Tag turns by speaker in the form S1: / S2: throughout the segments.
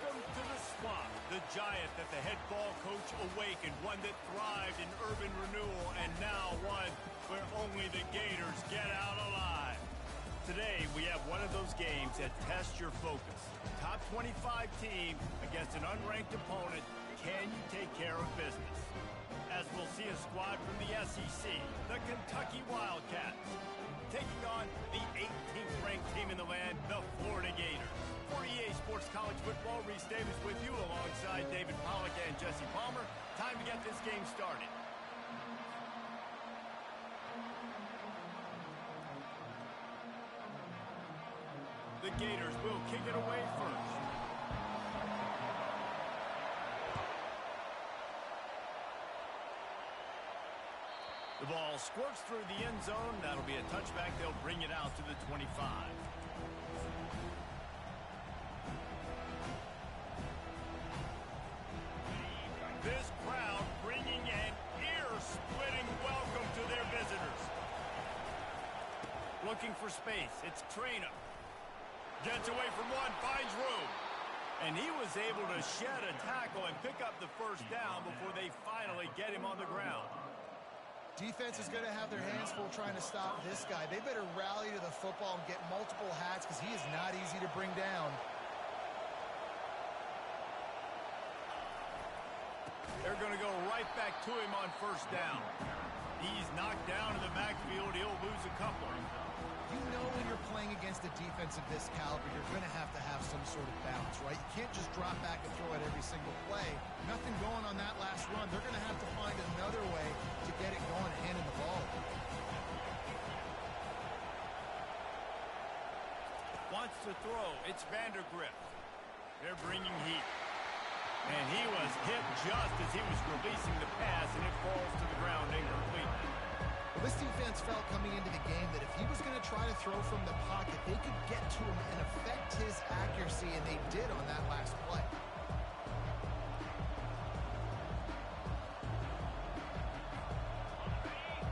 S1: Welcome to the swamp, the giant that the head ball coach awakened, one that thrived in urban renewal, and now one where only the Gators get out alive. Today, we have one of those games that tests your focus. Top 25 team against an unranked opponent. Can you take care of business? As we'll see a squad from the SEC, the Kentucky Wildcats, taking on the 18th ranked team in the land, the Florida Gators. For EA Sports College Football, Reese Davis with you alongside David Pollack and Jesse Palmer. Time to get this game started. The Gators will kick it away first. The ball squirts through the end zone. That'll be a touchback. They'll bring it out to the 25. This crowd bringing an ear-splitting welcome to their visitors. Looking for space. It's Traynor. Gets away from one, finds room. And he was able to shed a tackle and pick up the first down before they finally get him on the ground.
S2: Defense is going to have their hands full trying to stop this guy. They better rally to the football and get multiple hats because he is not easy to bring down.
S1: They're going to go right back to him on first down. He's knocked down in the backfield. He'll lose a couple.
S2: You know when you're playing against a defense of this caliber, you're going to have some sort of balance, right? You can't just drop back and throw it every single play. Nothing going on that last run. They're going to have to find another way to get it going and handing the ball.
S1: Wants to throw. It's Vandergrift. They're bringing heat. And he was hit just as he was releasing the pass, and it falls to the ground incomplete.
S2: Well, this defense felt coming into the game that if he was going to try to throw from the pocket, they could get to him and affect his accuracy, and they did on that last play.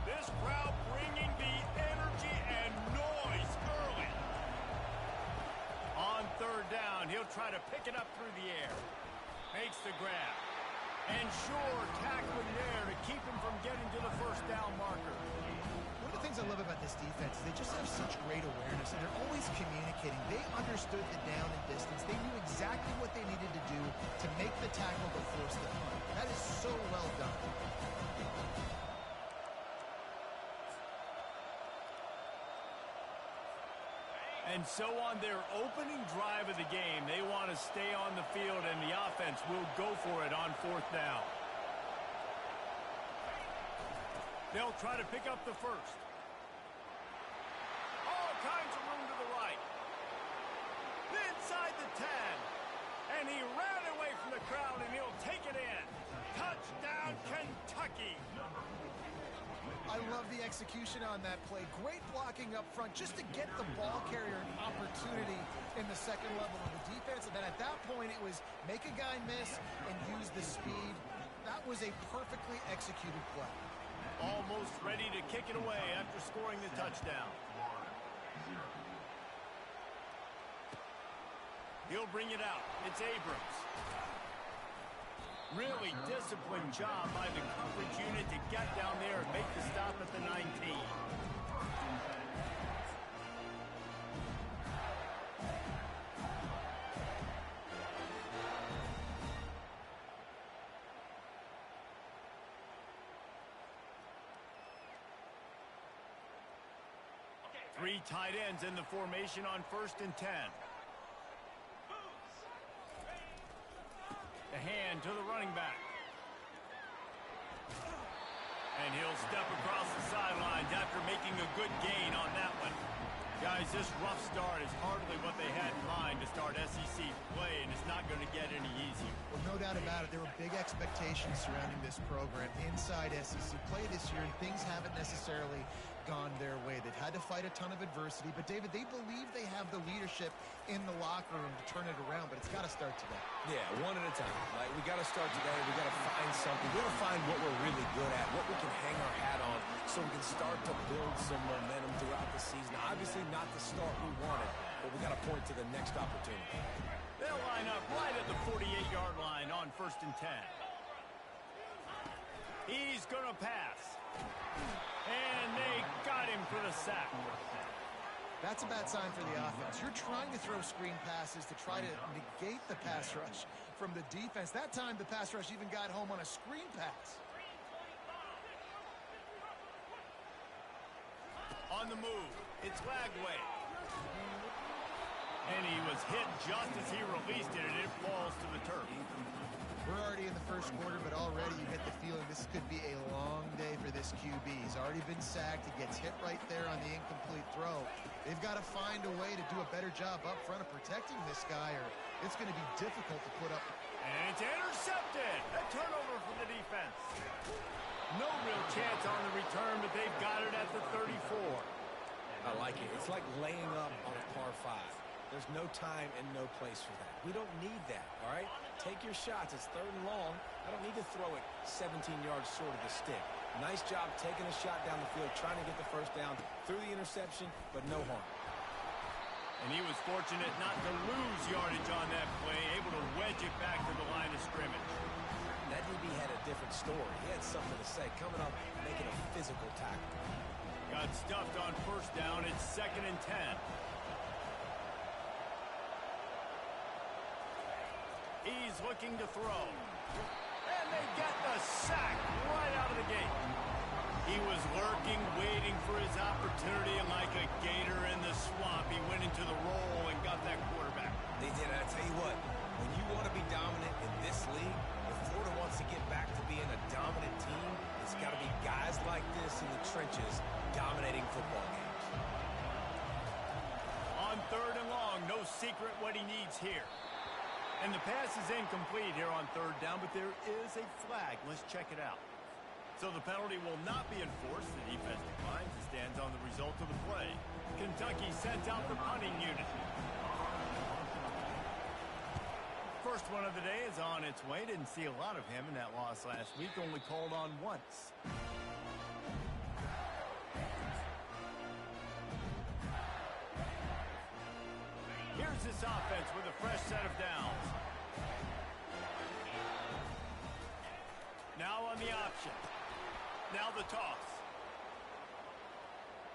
S1: This crowd bringing the energy and noise early. On third down, he'll try to pick it up through the air. Makes the grab. And sure, tackling there to keep him from getting to the first down marker.
S2: One of the things I love about this defense is they just have such great awareness, and they're always communicating. They understood the down and distance. They knew exactly what they needed to do to make the tackle to force the punt. That is so well done.
S1: And so on their opening drive of the game, they want to stay on the field, and the offense will go for it on fourth down. They'll try to pick up the first. All kinds of room to the right. Inside the 10. And he ran away from the crowd, and he'll take it in. Touchdown, Kentucky.
S2: I love the execution on that play. Great blocking up front just to get the ball carrier an opportunity in the second level of the defense. And then at that point, it was make a guy miss and use the speed. That was a perfectly executed play.
S1: Almost ready to kick it away after scoring the touchdown. He'll bring it out. It's Abrams. Really disciplined job by the coverage unit to get down there and make the stop at the 19. Three tight ends in the formation on 1st and 10. The hand to the running back. And he'll step across the sidelines after making a good gain on that one. Guys, this rough start is hardly what they had in mind to start SEC play, and it's not going to get any easier.
S2: Well, no doubt about it. There were big expectations surrounding this program inside SEC play this year, and things haven't necessarily gone their way. They've had to fight a ton of adversity, but David, they believe they have the leadership in the locker room to turn it around, but it's got to start today.
S3: Yeah, one at a time. Like, we got to start today. We got to find something. We got to find what we're really good at, what we can hang our hat on, so we can start to build some momentum throughout the season. Obviously, not the start we wanted, but we got to point to the next opportunity.
S1: They'll line up right at the 48-yard line on 1st and 10. He's going to pass. And they got him for the sack.
S2: That's a bad sign for the offense. You're trying to throw screen passes to try to negate the pass rush from the defense. That time, the pass rush even got home on a screen pass.
S1: On the move, it's Lagway. And he was hit just as he released it, and it falls to the turf.
S2: We're already in the first quarter, but already you get the feeling this could be a long day for this QB. He's already been sacked. He gets hit right there on the incomplete throw. They've got to find a way to do a better job up front of protecting this guy, or it's going to be difficult to put up.
S1: And it's intercepted. A turnover for the defense. No real chance on the return, but they've got it at the 34.
S3: I like it. It's like laying up on a par 5. There's no time and no place for that. We don't need that, all right? Take your shots. It's 3rd and long. I don't need to throw it 17 yards short of the stick. Nice job taking a shot down the field, trying to get the first down through the interception, but no harm.
S1: And he was fortunate not to lose yardage on that play, able to wedge it back to the line of scrimmage.
S3: That DB had a different story. He had something to say, coming up, making a physical tackle.
S1: Got stuffed on 1st down. It's 2nd and 10. He's looking to throw. And they get the sack right out of the gate. He was lurking, waiting for his opportunity, and like a gator in the swamp, he went into the roll and got that quarterback.
S3: They did, and I tell you what, when you want to be dominant in this league, if Florida wants to get back to being a dominant team, it's got to be guys like this in the trenches dominating football games.
S1: On 3rd and long, no secret what he needs here. And the pass is incomplete here on 3rd down, but there is a flag. Let's check it out. So the penalty will not be enforced. The defense declines and stands on the result of the play. Kentucky sent out the punting unit. First one of the day is on its way. Didn't see a lot of him in that loss last week. Only called on once. Here's this offense with a fresh set of downs. Now on the option. Now the toss.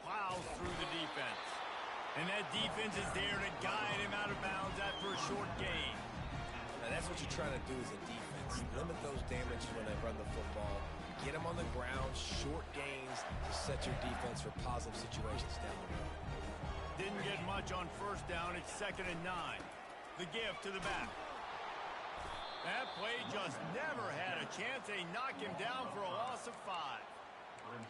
S1: Plows through the defense. And that defense is there to guide him out of bounds after a short gain.
S3: Now that's what you're trying to do as a defense. Limit those damages when they run the football. Get them on the ground, short gains to set your defense for positive situations down the road.
S1: Didn't get much on 1st down. It's 2nd and 9. The give to the back. That play just never had a chance. They knock him down for a loss of 5.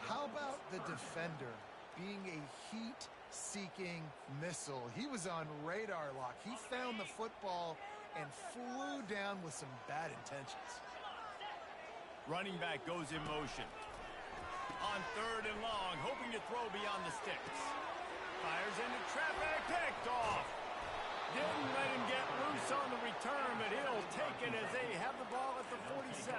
S2: How about the defender being a heat-seeking missile? He was on radar lock. He found the football and flew down with some bad intentions.
S1: Running back goes in motion. On 3rd and long, hoping to throw beyond the sticks. Fires into traffic, picked off. Didn't let him get loose on the return, but he'll take it as they have the ball at the 47.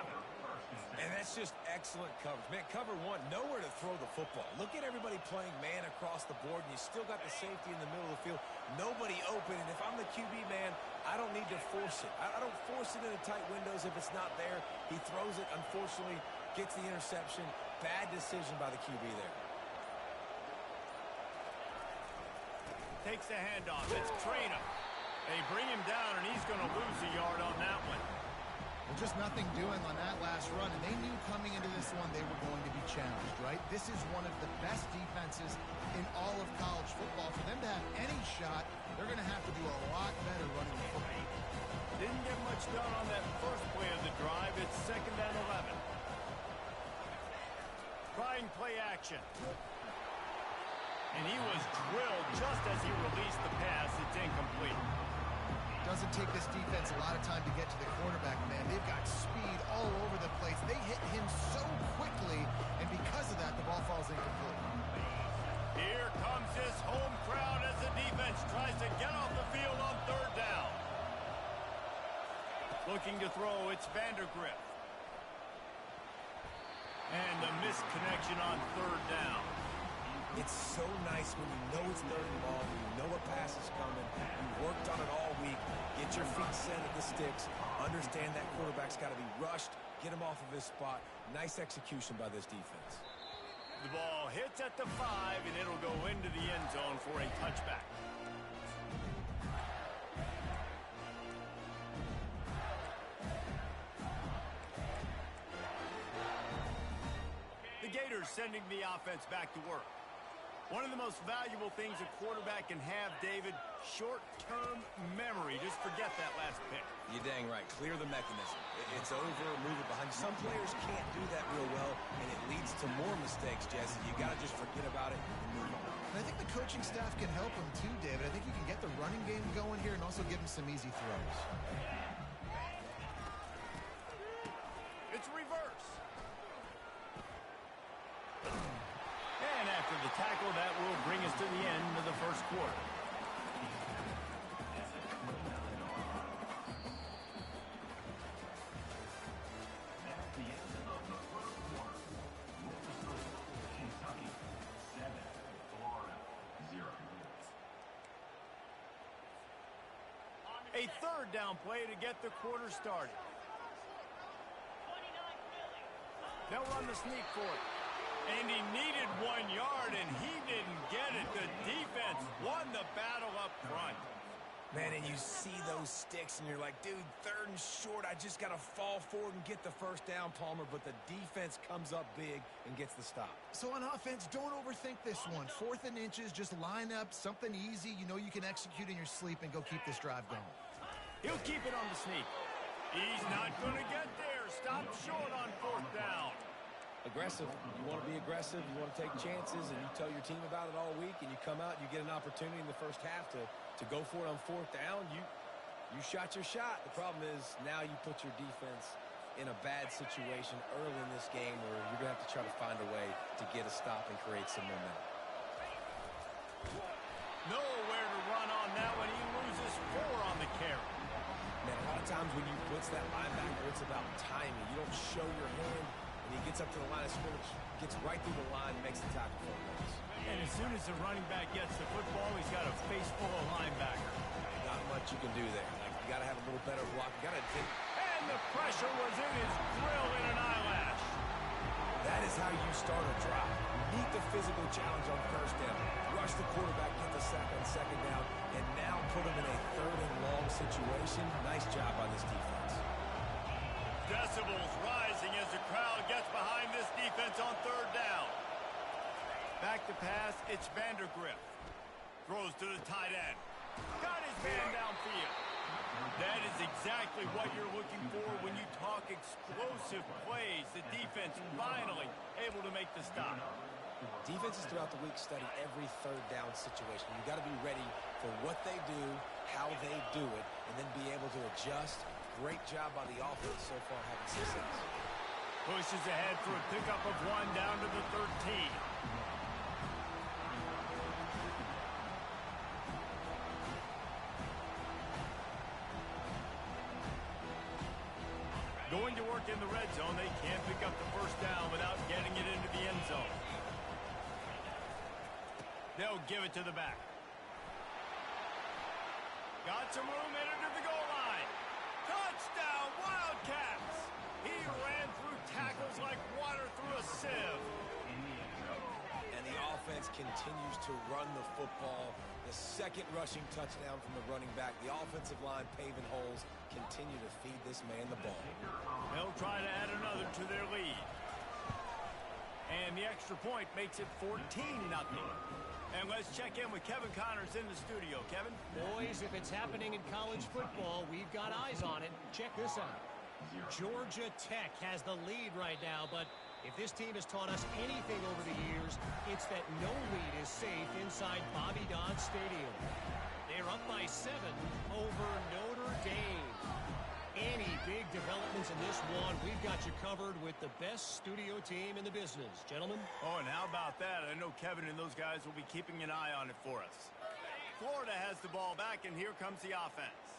S3: And that's just excellent coverage. Man, cover 1, nowhere to throw the football. Look at everybody playing man across the board, and you still got the safety in the middle of the field. Nobody open, and if I'm the QB, man, I don't need to force it. I don't force it into tight windows if it's not there. He throws it, unfortunately, gets the interception. Bad decision by the QB there.
S1: Takes the handoff. It's Trainer. They bring him down, and he's going to lose a yard on that one.
S2: Well, just nothing doing on that last run, and they knew coming into this one they were going to be challenged, right? This is one of the best defenses in all of college football. For them to have any shot, they're going to have to do a lot better running the football.
S1: Didn't get much done on that first play of the drive. It's 2nd and 11. Trying play action. And he was drilled just as he released the pass. It's incomplete.
S2: Doesn't take this defense a lot of time to get to the quarterback, man. They've got speed all over the place. They hit him so quickly, and because of that, the ball falls incomplete.
S1: Here comes this home crowd as the defense tries to get off the field on 3rd down. Looking to throw, it's Vandergrift. And the missed connection on 3rd down.
S3: It's so nice when you know it's 3rd and long, you know a pass is coming, Get your feet set at the sticks. Understand that quarterback's got to be rushed. Get him off of his spot. Nice execution by this defense.
S1: The ball hits at the 5, and it'll go into the end zone for a touchback. The Gators sending the offense back to work. One of the most valuable things a quarterback can have, David, short-term memory. Just forget that last pick.
S3: You're dang right. Clear the mechanism. It's over, move it behind you. Some players can't do that real well, and it leads to more mistakes, Jesse. You got to just forget about it and move on.
S2: And I think the coaching staff can help him too, David. I think you can get the running game going here and also give him some easy throws.
S1: It's reverse. And after the tackle, that will bring us to the end of the first quarter. A third down play to get the quarter started. They'll run the sneak for it. And he needed 1 yard, and he didn't get it. The defense won the battle up front.
S3: Man, and you see those sticks, and you're like, dude, 3rd and short. I just got to fall forward and get the first down, Palmer. But the defense comes up big and gets the stop.
S2: So on offense, don't overthink this one. 4th and inches, just line up something easy. You know you can execute in your sleep and go keep this drive going.
S1: He'll keep it on the sneak. He's not going to get there. Stop short on 4th down.
S3: Aggressive. You want to be aggressive. You want to take chances, and you tell your team about it all week, and you come out and you get an opportunity in the first half to go for it on 4th down. You shot your shot. The problem is now you put your defense in a bad situation early in this game where you're going to have to try to find a way to get a stop and create some momentum.
S1: Nowhere to run on that one. He loses 4 on the carry.
S3: Man, a lot of times when you blitz that linebacker, it's about timing. You don't show your hand, and he gets up to the line of scrimmage, gets right through the line, makes the tackle for him.
S1: And as soon as the running back gets the football, he's got a face full of linebacker.
S3: Not much you can do there. Like, you got to have a little better block. You got to.
S1: And the pressure was in his grill in an eyelash.
S3: That is how you start a drive. Meet the physical challenge on 1st down. Rush the quarterback, get the sack on 2nd down, and now put him in a 3rd and long situation. Nice job by this defense.
S1: Decibels rising as the crowd gets behind this defense on 3rd down. Back to pass, it's Vandergrift. Throws to the tight end. Got his man downfield. That is exactly what you're looking for when you talk explosive plays. The defense finally able to make the stop.
S3: Defenses throughout the week study every 3rd down situation. You got to be ready for what they do, how they do it, and then be able to adjust. Great job by the offense so far having success.
S1: Pushes ahead for a pickup of 1 down to the 13. Going to work in the red zone. They can't pick up the 1st down without getting it into the end zone. They'll give it to the back. Got some room in it to the goal line. Touchdown, Wildcats! He ran through tackles like water through a sieve.
S3: And the offense continues to run the football. The 2nd rushing touchdown from the running back. The offensive line paving holes. Continue to feed this man the ball.
S1: They'll try to add another to their lead. And the extra point makes it 14-0. And let's check in with Kevin Connors in the studio. Kevin?
S4: Boys, if it's happening in college football, we've got eyes on it. Check this out. Georgia Tech has the lead right now, but if this team has taught us anything over the years, it's that no lead is safe inside Bobby Dodd Stadium. They're up by 7 over Notre Dame. Any big developments in this one, we've got you covered with the best studio team in the business. Gentlemen?
S1: Oh, and how about that? I know Kevin and those guys will be keeping an eye on it for us. Florida has the ball back, and here comes the offense.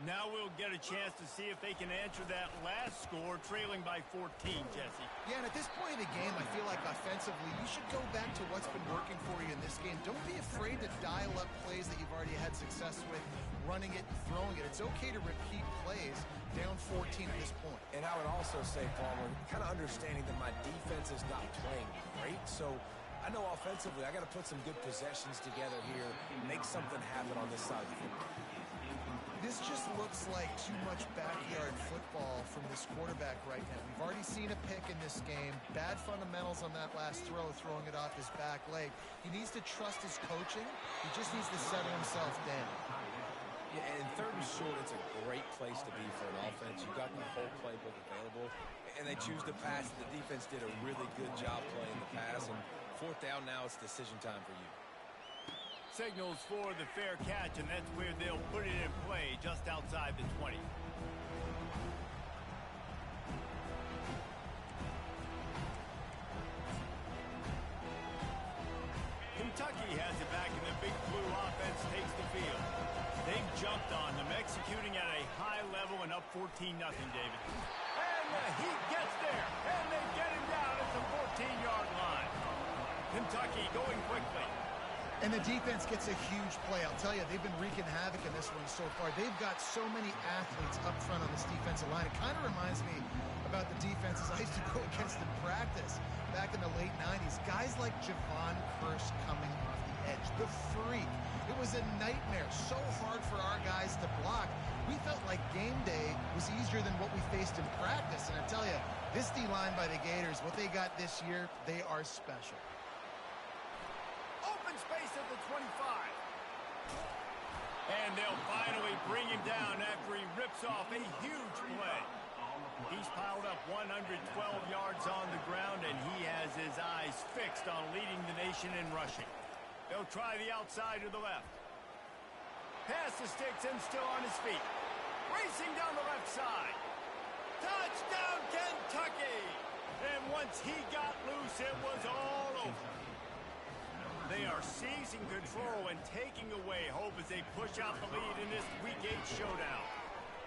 S1: Now we'll get a chance to see if they can answer that last score, trailing by 14, Jesse.
S2: Yeah, and at this point in the game, I feel like offensively, you should go back to what's been working for you in this game. Don't be afraid to dial up plays that you've already had success with, running it and throwing it. It's okay to repeat plays down 14 at this point.
S3: And I would also say, Palmer, kind of understanding that my defense is not playing great, so I know offensively I got to put some good possessions together here, make something happen on this side of the football.
S2: This just looks like too much backyard football from this quarterback right now. We've already seen a pick in this game. Bad fundamentals on that last throw, throwing it off his back leg. He needs to trust his coaching. He just needs to settle himself down.
S3: Yeah, and third and short, it's a great place to be for an offense. You've got the whole playbook available, and they choose to pass. The defense did a really good job playing the pass, and fourth down now, it's decision time for you.
S1: Signals for the fair catch, and that's where they'll put it in play, just outside the 20. Kentucky has it back, and the Big Blue offense takes the field. They've jumped on them, executing at a high level and up 14-0, David. And the Heat gets there, and they get him down at the 14-yard line. Kentucky going quickly.
S2: And the defense gets a huge play. I'll tell you, they've been wreaking havoc in this one so far. They've got so many athletes up front on this defensive line. It kind of reminds me about the defenses I used to go against in practice back in the late 90s. Guys like Javon Curse coming off the edge, the freak. It was a nightmare. So hard for our guys to block. We felt like game day was easier than what we faced in practice. And I tell you, this D-line by the Gators, what they got this year, they are special.
S1: Open space at the 25. And they'll finally bring him down after he rips off a huge play. He's piled up 112 yards on the ground, and he has his eyes fixed on leading the nation in rushing. They'll try the outside to the left. Pass the sticks and still on his feet. Racing down the left side. Touchdown, Kentucky! And once he got loose, it was all over. They are seizing control and taking away hope as they push out the lead in this Week 8 showdown.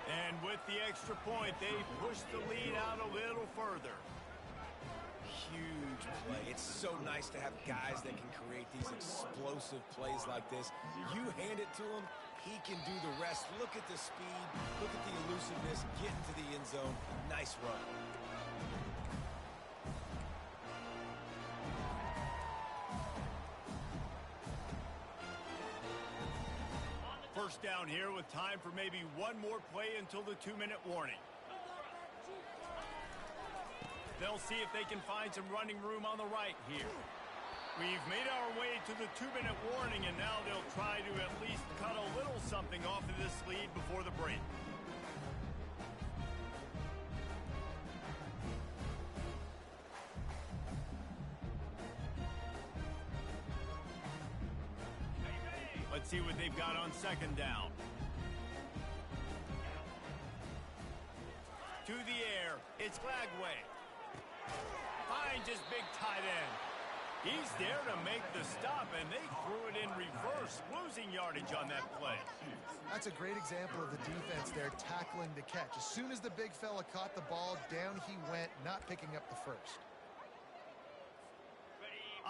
S1: And with the extra point, they push the lead out a little further.
S3: Huge play. It's so nice to have guys that can create these explosive plays like this. You hand it to him, he can do the rest. Look at the speed, look at the elusiveness, get into the end zone. Nice run.
S1: First down here with time for maybe one more play until the 2-minute warning. They'll see if they can find some running room on the right here. We've made our way to the 2-minute warning, and now they'll try to at least cut a little something off of this lead before the break. Let's see what they've got on second down. To the air, it's Glagway. Finds his big tight end. He's there to make the stop, and they threw it in reverse, losing yardage on that play.
S2: That's a great example of the defense there tackling the catch. As soon as the big fella caught the ball, down he went, not picking up the first.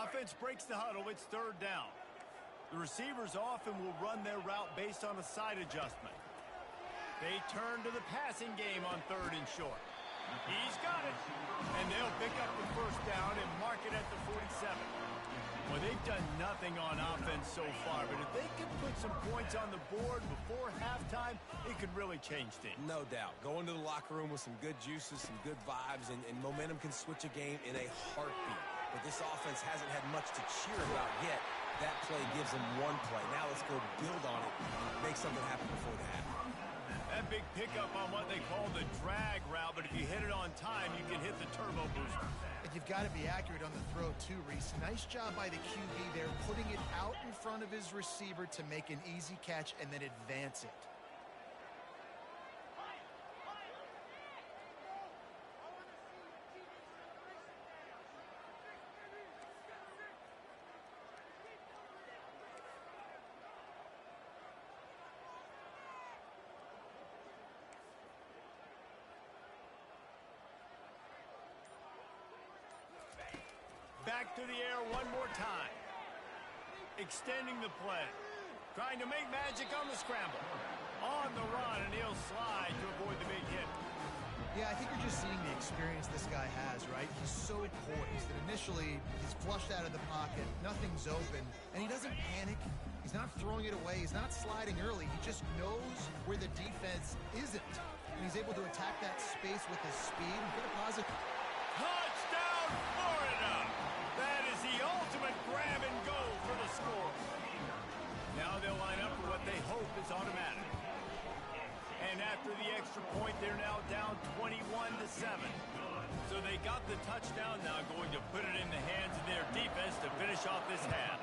S1: Offense breaks the huddle. It's third down. The receivers often will run their route based on a side adjustment. They turn to the passing game on third and short. He's got it. And they'll pick up the first down and mark it at the 47. Well, they've done nothing on offense so far, but if they can put some points on the board before halftime, it could really change things.
S3: No doubt. Go into the locker room with some good juices, some good vibes, and momentum can switch a game in a heartbeat. But this offense hasn't had much to cheer about yet. That play gives them one play. Now let's go build on it, make something happen before the half.
S1: That big pickup on what they call the drag route, but if you hit it on time, you can hit the turbo booster.
S2: And you've got to be accurate on the throw too, Reese. Nice job by the QB there, putting it out in front of his receiver to make an easy catch and then advance it.
S1: back to the air one more time. Extending the play. Trying to make magic on the scramble. On the run, and he'll slide to avoid the big hit.
S2: Yeah, I think you're just seeing the experience this guy has, right? He's so poised that initially he's flushed out of the pocket, nothing's open, and he doesn't panic. He's not throwing it away. He's not sliding early. He just knows where the defense isn't, and he's able to attack that space with his speed and get a positive.
S1: Touchdown, Florida! That is the ultimate grab and go for the score. Now they'll line up for what they hope is automatic. And after the extra point, they're now down 21-7. So they got the touchdown, now going to put it in the hands of their defense to finish off this half.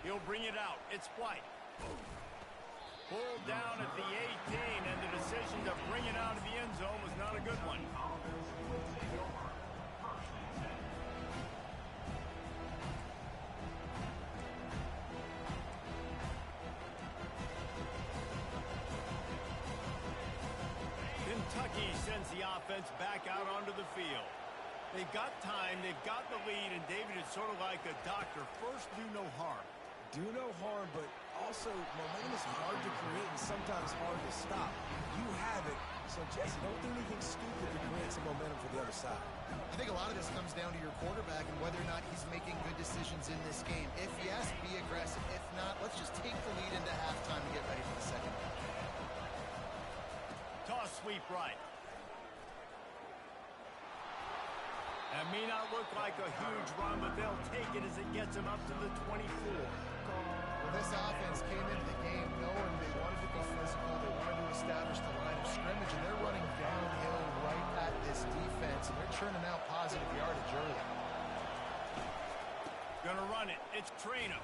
S1: He'll bring it out. It's White. Pulled down at the 18, and the decision to bring it out of the end zone was not a good one. Kentucky sends the offense back out onto the field. They've got time, they've got the lead, and David, it's sort of like a doctor. First, do no harm.
S3: Do no harm, but also momentum is hard to create and sometimes hard to stop. You have it, so Jesse, don't do anything stupid to create some momentum for the other side.
S2: I think a lot of this comes down to your quarterback and whether or not he's making good decisions in this game. If yes, be aggressive. If not, let's just take the lead into halftime and get ready for the second half.
S1: Toss sweep right. That may not look like a huge run, but they'll take it as it gets them up to the 24.
S2: Well, this offense came into the game knowing they wanted to be physical, they wanted to establish the line of scrimmage, and they're running downhill right at this defense, and they're churning out positive yardage early.
S1: Gonna run it. It's Traynor.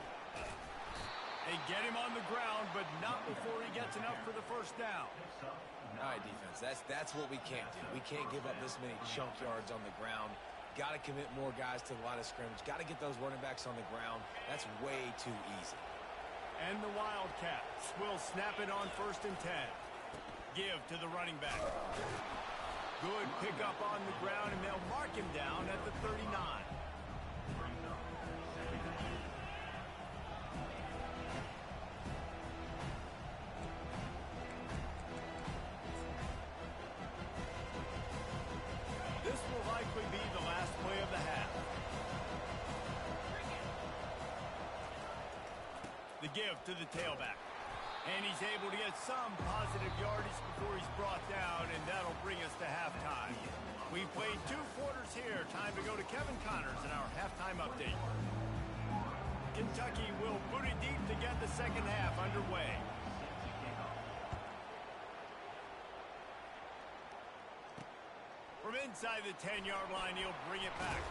S1: They get him on the ground, but not before he gets enough for the first down.
S3: All right, defense, that's what we can't do. We can't give up this many chunk yards on the ground. Got to commit more guys to the line of scrimmage. Got to get those running backs on the ground. That's way too easy.
S1: And the Wildcats will snap it on 1st and 10. Give to the running back. Good pickup on the ground, and they'll mark him down at the 39. This will likely be the last play of the half. The give to the tailback. And he's able to get some positive yardage before he's brought down, and that'll bring us to halftime. We played 2 quarters here. Time to go to Kevin Connors in our halftime update. Kentucky will boot it deep to get the second half underway. From inside the 10-yard line, he'll bring it back.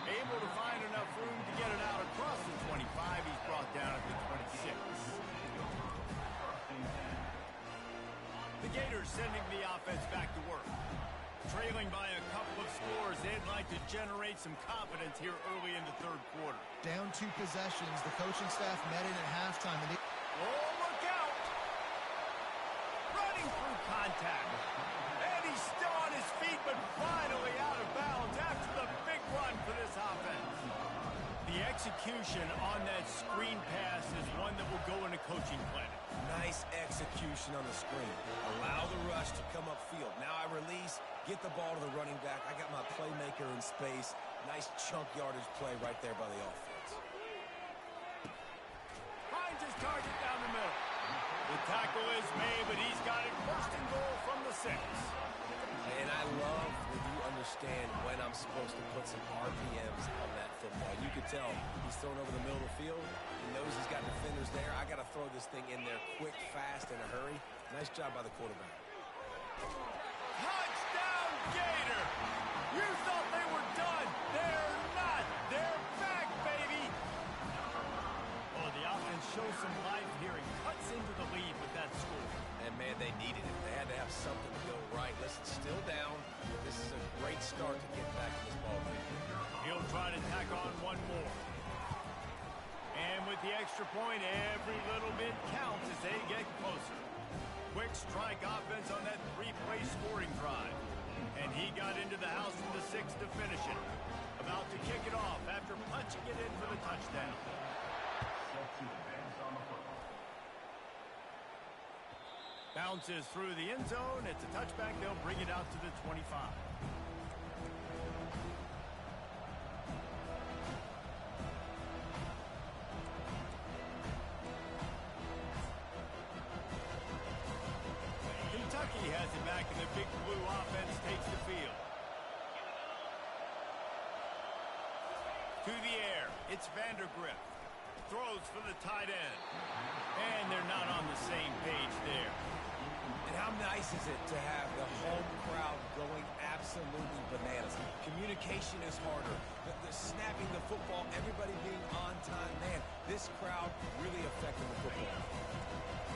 S1: Able to find enough room to get it out across the 25. He's brought down at the 26. The Gators sending the offense back to work. Trailing by a couple of scores, they'd like to generate some confidence here early in the 3rd quarter.
S2: Down 2 possessions, the coaching staff met in at halftime. And
S1: oh, look out! Running through contact. And he's still on his feet, but finally out of bounds after the big run for this offense. The execution on that screen pass is one that will go in a coaching clinic.
S3: Nice execution on the screen. Allow the rush to come upfield. Now I release, get the ball to the running back. I got my playmaker in space. Nice chunk yardage play right there by the offense.
S1: Finds his target down the middle. The tackle is made, but he's got it 1st and goal from the 6.
S3: And I love when you understand when I'm supposed to put some RPMs on that football. You could tell he's thrown over the middle of the field. He knows he's got defenders there. I got to throw this thing in there quick, fast, in a hurry. Nice job by the quarterback.
S1: Touchdown, Gator! You thought they were done. They're not. They're back, baby! Oh, the offense shows some life here and cuts into the lead with that score.
S3: And, man, they needed it. They had to have something to go right. Listen, still down. This is a great start to get back in this ball game.
S1: He'll try to tack on one more. And with the extra point, every little bit counts as they get closer. Quick strike offense on that 3-play scoring drive. And he got into the house from the 6 to finish it. About to kick it off after punching it in for the touchdown. Bounces through the end zone. It's a touchback. They'll bring it out to the 25. Kentucky has it back, and the big blue offense takes the field. To the air, it's Vandergrift. Throws for the tight end. And they're not on the same page there.
S3: And how nice is it to have the home crowd going absolutely bananas? Communication is harder. The snapping the football, everybody being on time. Man, this crowd really affecting the football.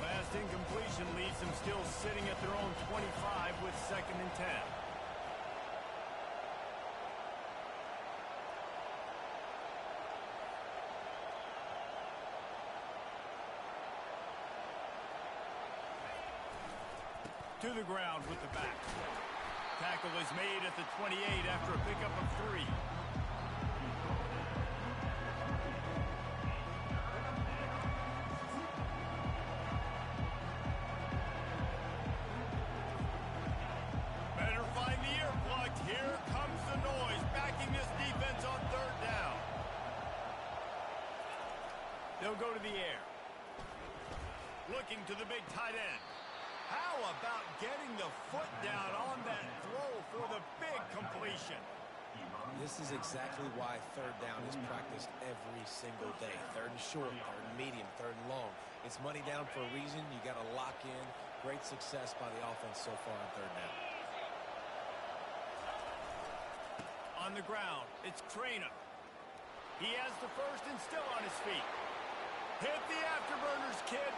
S1: Last incompletion leaves them still sitting at their own 25 with 2nd and 10. To the ground with the back. Tackle is made at the 28 after a pickup of 3. Better find the ear plugged. Here comes the noise, backing this defense on 3rd down. They'll go to the air. Looking to the big tight end. How about getting the foot down on that throw for the big completion?
S3: This is exactly why 3rd down is practiced every single day. 3rd and short, 3rd and medium, 3rd and long. It's money down for a reason. You got to lock in. Great success by the offense so far on 3rd down.
S1: On the ground, it's Trainer. He has the first and still on his feet. Hit the afterburners, kid.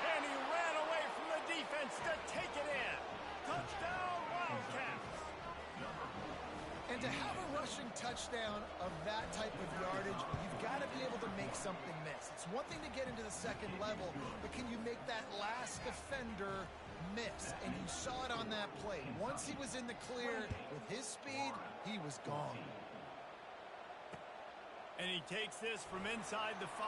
S1: And he ran away from the defense to take it in. Touchdown, Wildcats.
S2: And to have a rushing touchdown of that type of yardage, you've got to be able to make something miss. It's one thing to get into the 2nd level, but can you make that last defender miss? And you saw it on that play. Once he was in the clear with his speed, he was gone.
S1: And he takes this from inside the 5.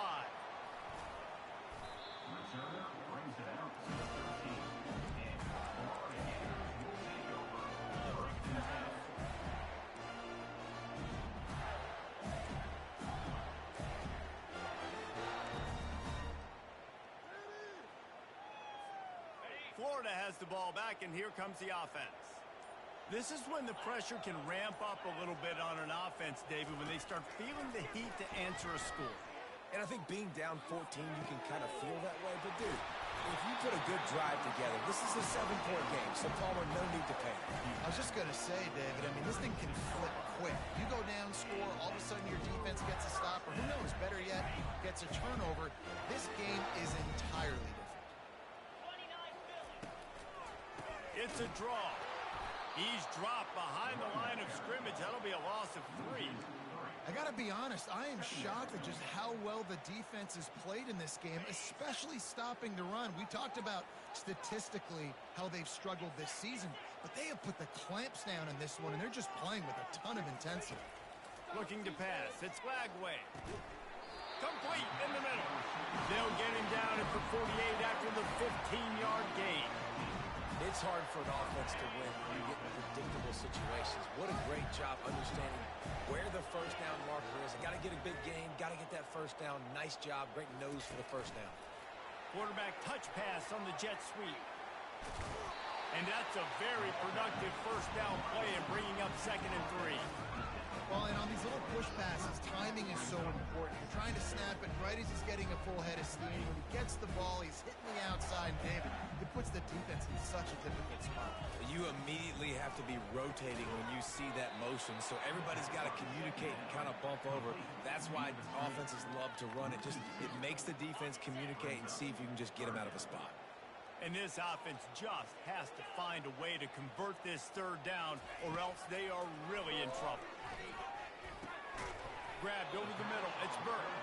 S1: Florida has the ball back, and here comes the offense. This is when the pressure can ramp up a little bit on an offense, David, when they start feeling the heat to answer a score.
S3: And I think being down 14, you can kind of feel that way. But, dude, if you put a good drive together, this is a 7-point game, so Palmer, no need to panic.
S2: I was just going to say, David, I mean, this thing can flip quick. You go down, score, all of a sudden your defense gets a stop, or who knows, better yet, gets a turnover. This game is entirely different.
S1: It's a draw. He's dropped behind the line of scrimmage. That'll be a loss of 3.
S2: I got to be honest, I am shocked at just how well the defense has played in this game, especially stopping the run. We talked about statistically how they've struggled this season, but they have put the clamps down in this one, and they're just playing with a ton of intensity.
S1: Looking to pass. It's Lagway. Complete in the middle. They'll get him down at the 48 after the 15-yard gain.
S3: It's hard for an offense to win when you get in predictable situations. What a great job understanding where the 1st down marker is. Got to get a big game. Got to get that 1st down. Nice job. Great nose for the 1st down.
S1: Quarterback touch pass on the jet sweep. And that's a very productive 1st down play and bringing up 2nd and 3.
S2: Well, and on these little push passes, timing is so important. You're trying to snap it right as he's getting a full head of steam. When he gets the ball, he's hitting the outside. David, it puts the defense in such a difficult spot.
S3: You immediately have to be rotating when you see that motion, so everybody's got to communicate and kind of bump over. That's why offenses love to run it. It makes the defense communicate and see if you can just get them out of a spot.
S1: And this offense just has to find a way to convert this 3rd down, or else they are really in trouble. Grabbed over the middle. It's Burke.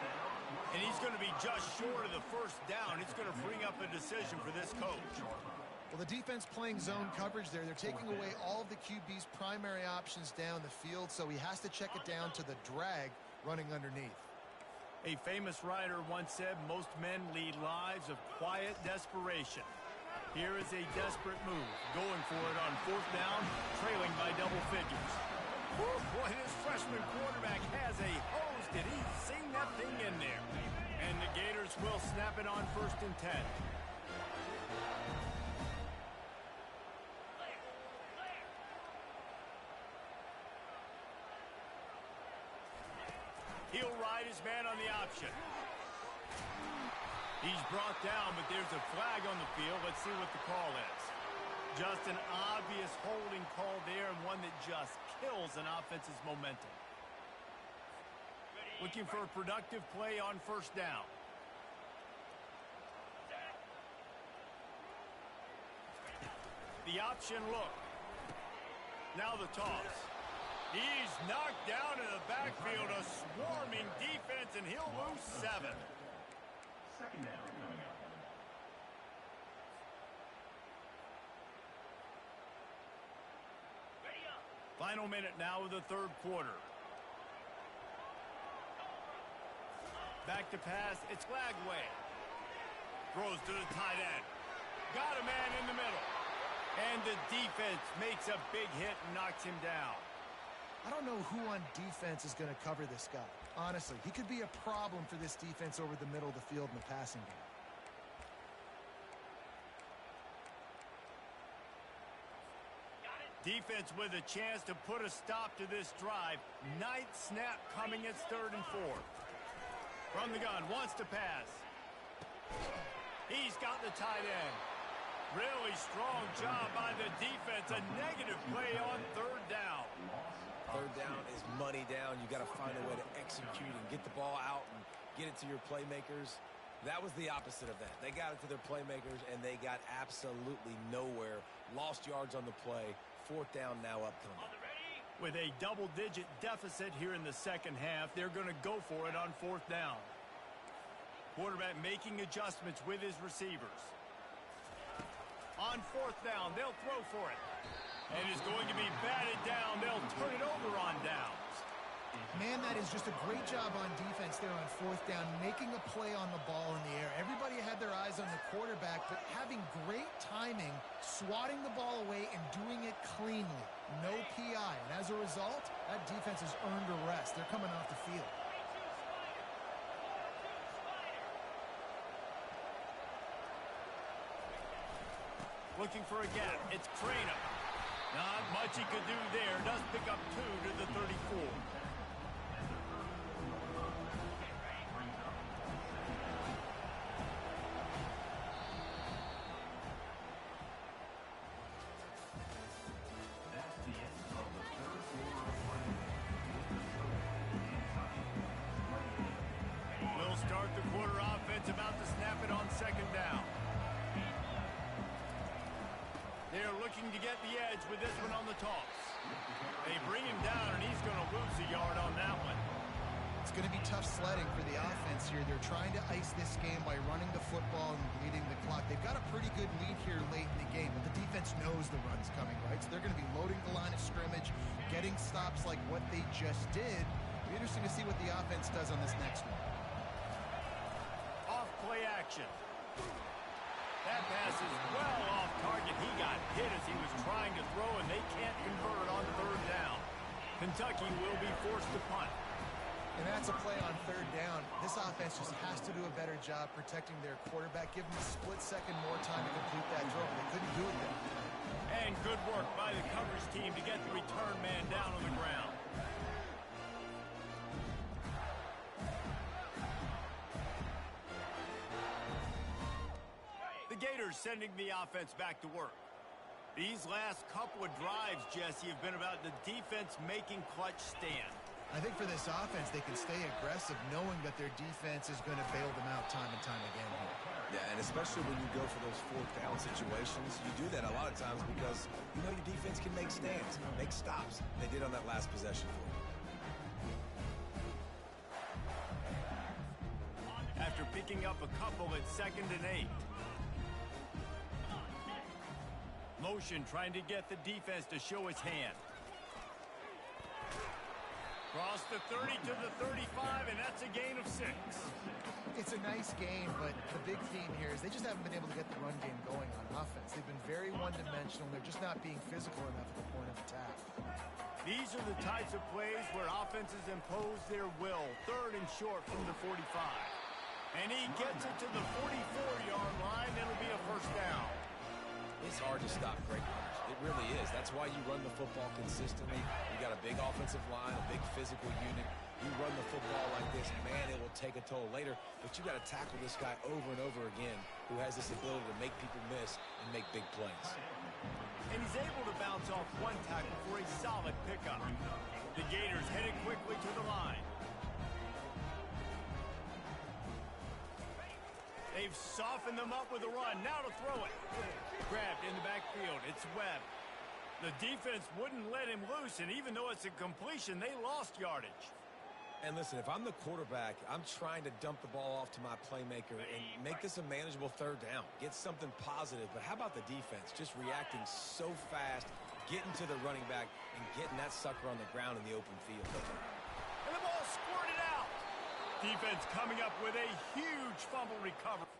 S1: And he's going to be just short of the 1st down. It's going to bring up a decision for this coach.
S2: Well, the defense playing zone coverage there. They're taking away all of the QB's primary options down the field, so he has to check it down to the drag running underneath.
S1: A famous writer once said most men lead lives of quiet desperation. Here is a desperate move, going for it on 4th down, trailing by double figures. Whew, boy, this freshman quarterback has a hose. Did he sing that thing in there? And the Gators will snap it on 1st and 10. He'll ride his man on the option. He's brought down, but there's a flag on the field. Let's see what the call is. Just an obvious holding call there, and one that just kills an offense's momentum. Looking for a productive play on 1st down. The option look. Now the toss. He's knocked down in the backfield, a swarming defense, and he'll lose 7.
S5: Second down coming up.
S1: Final minute now of the 3rd quarter. Back to pass. It's Lagway. Throws to the tight end. Got a man in the middle. And the defense makes a big hit and knocks him down.
S2: I don't know who on defense is going to cover this guy. Honestly, he could be a problem for this defense over the middle of the field in the passing game.
S1: Defense with a chance to put a stop to this drive. 9th snap coming. It's 3rd and 4. From the gun, wants to pass. He's got the tight end. Really strong job by the defense. A negative play on 3rd down.
S3: 3rd down is money down. You got to find a way to execute and get the ball out and get it to your playmakers. That was the opposite of that. They got it to their playmakers, and they got absolutely nowhere. Lost yards on the play. 4th down now upcoming.
S1: With a double-digit deficit here in the 2nd half, they're going to go for it on 4th down. Quarterback making adjustments with his receivers. On 4th down, they'll throw for it. And it's going to be batted down. They'll turn it over on downs.
S2: Man, that is just a great job on defense there on 4th down, making a play on the ball in the air. Everybody had their eyes on the quarterback, but having great timing, swatting the ball away, and doing it cleanly. No PI. And as a result, that defense has earned a rest. They're coming off the field.
S1: Looking for a gap. It's Crane. Not much he could do there. Does pick up 2 to the 34. We'll start the quarter offense, about to snap it on 2nd down. They're looking to get the edge with this one on the toss. They bring him down, and he's going to lose a yard on that one.
S2: It's going to be tough sledding for the offense here. They're trying to ice this game by running the football and bleeding the clock. They've got a pretty good lead here late in the game, but the defense knows the run's coming, right? So they're going to be loading the line of scrimmage, getting stops like what they just did. It'll be interesting to see what the offense does on this next one.
S1: Off play action. That pass is well off target. He got hit as he was trying to throw, and they can't convert on 3rd down. Kentucky will be forced to punt.
S2: And that's a play on 3rd down. This offense just has to do a better job protecting their quarterback. Give them a split second more time to complete that throw. They couldn't do it there.
S1: And good work by the coverage team to get the return man down on the ground. The Gators sending the offense back to work. These last couple of drives, Jesse, have been about the defense making clutch stand.
S2: I think for this offense, they can stay aggressive knowing that their defense is going to bail them out time and time again here.
S3: Yeah, and especially when you go for those 4th down situations, you do that a lot of times because you know your defense can make stands, make stops. They did on that last possession for you.
S1: After picking up a couple at 2nd and 8. Motion trying to get the defense to show his hand. Cross the 30 to the 35, and that's a gain of 6.
S2: It's a nice game, but the big theme here is they just haven't been able to get the run game going on offense. They've been very one-dimensional. They're just not being physical enough at the point of attack.
S1: These are the types of plays where offenses impose their will. 3rd and short from the 45. And he gets it to the 44-yard line. It'll be a first down.
S3: It's hard to stop great runners. It really is. That's why you run the football consistently. You got a big offensive line, a big physical unit. You run the football like this, man, it will take a toll later. But you got to tackle this guy over and over again who has this ability to make people miss and make big plays.
S1: And he's able to bounce off one tackle for a solid pickup. The Gators headed quickly to the line. They've softened them up with a run. Now to throw it. Grabbed in the backfield. It's Webb. The defense wouldn't let him loose, and even though it's a completion, they lost yardage.
S3: And listen, if I'm the quarterback, I'm trying to dump the ball off to my playmaker and make this a manageable 3rd down. Get something positive. But how about the defense? Just reacting so fast, getting to the running back, and getting that sucker on the ground in the open field.
S1: And the ball squirted out. Defense coming up with a huge fumble recovery.